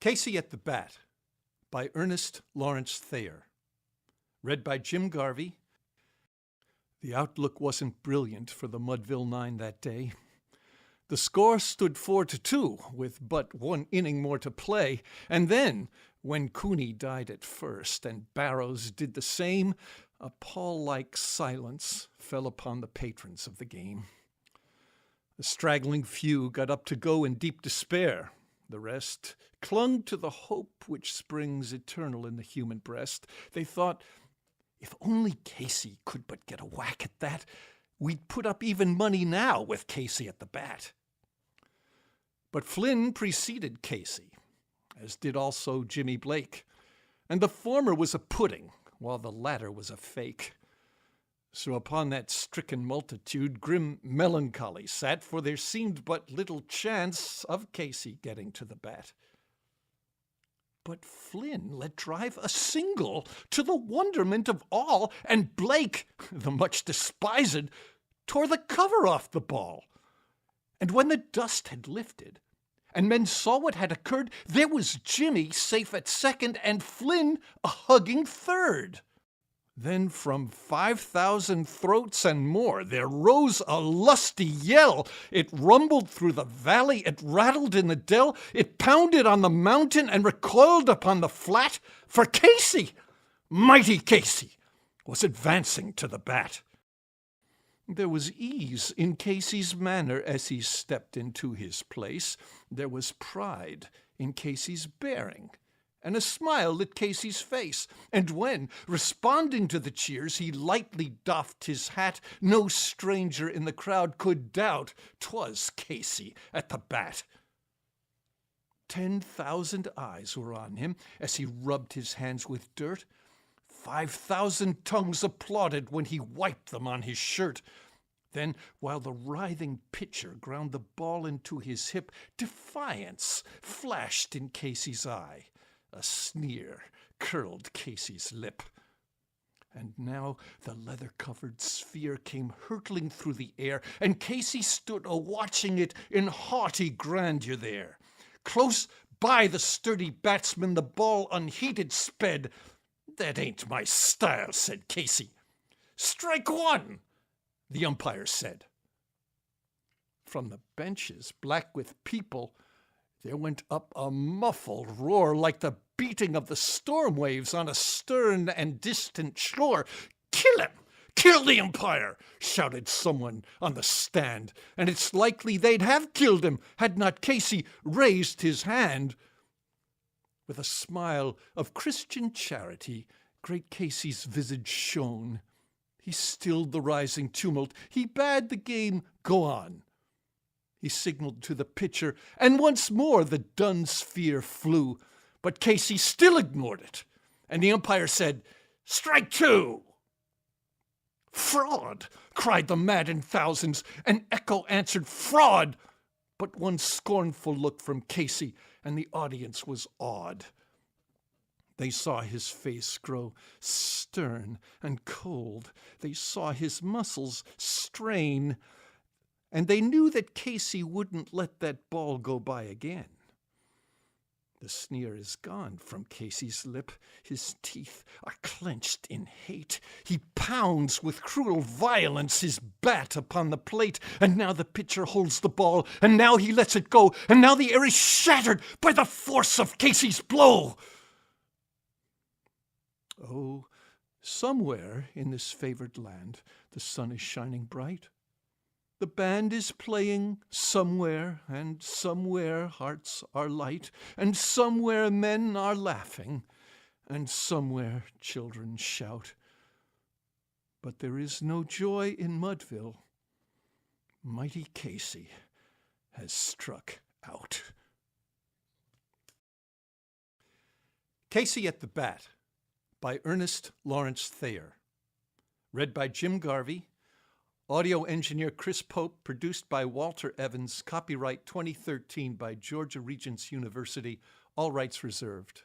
Casey at the Bat by Ernest Lawrence Thayer. Read by Jim Garvey. The outlook wasn't brilliant for the Mudville Nine that day. The score stood 4-2 with but one inning more to play. And then, when Cooney died at first and Barrows did the same, a pall-like silence fell upon the patrons of the game. The straggling few got up to go in deep despair. The rest clung to the hope which springs eternal in the human breast. They thought, if only Casey could but get a whack at that, we'd put up even money now with Casey at the bat. But Flynn preceded Casey, as did also Jimmy Blake, and the former was a pudding, while the latter was a fake. So upon that stricken multitude grim melancholy sat, for there seemed but little chance of Casey getting to the bat. But Flynn let drive a single, to the wonderment of all, and Blake, the much despised, tore the cover off the ball. And when the dust had lifted, and men saw what had occurred, there was Jimmy safe at second, and Flynn a hugging third. Then from 5,000 throats and more there rose a lusty yell. It rumbled through the valley, it rattled in the dell, it pounded on the mountain and recoiled upon the flat, for Casey, mighty Casey, was advancing to the bat. There was ease in Casey's manner as he stepped into his place. There was pride in Casey's bearing, and a smile lit Casey's face. And when, responding to the cheers, he lightly doffed his hat, no stranger in the crowd could doubt 'twas Casey at the bat. 10,000 eyes were on him as he rubbed his hands with dirt. 5,000 tongues applauded when he wiped them on his shirt. Then, while the writhing pitcher ground the ball into his hip, defiance flashed in Casey's eye. A sneer curled Casey's lip. And now the leather-covered sphere came hurtling through the air, and Casey stood a-watching it in haughty grandeur there. Close by the sturdy batsman the ball unheeded sped. "That ain't my style," said Casey. "Strike one," the umpire said. From the benches, black with people, there went up a muffled roar like the beating of the storm waves on a stern and distant shore. "Kill him! Kill the umpire!" shouted someone on the stand, and it's likely they'd have killed him had not Casey raised his hand. With a smile of Christian charity, great Casey's visage shone. He stilled the rising tumult. He bade the game go on. He signaled to the pitcher, and once more the dun sphere flew. But Casey still ignored it, and the umpire said, "Strike two." "Fraud!" cried the maddened thousands. An echo answered, "Fraud!" But one scornful look from Casey, and the audience was awed. They saw his face grow stern and cold. They saw his muscles strain. And they knew that Casey wouldn't let that ball go by again. The sneer is gone from Casey's lip. His teeth are clenched in hate. He pounds with cruel violence his bat upon the plate. And now the pitcher holds the ball, and now he lets it go, and now the air is shattered by the force of Casey's blow. Oh, somewhere in this favored land the sun is shining bright. The band is playing somewhere, and somewhere hearts are light, and somewhere men are laughing, and somewhere children shout. But there is no joy in Mudville. Mighty Casey has struck out. Casey at the Bat by Ernest Lawrence Thayer. Read by Jim Garvey. Audio engineer Chris Pope, produced by Walter Evans, copyright 2013 by Georgia Regents University, all rights reserved.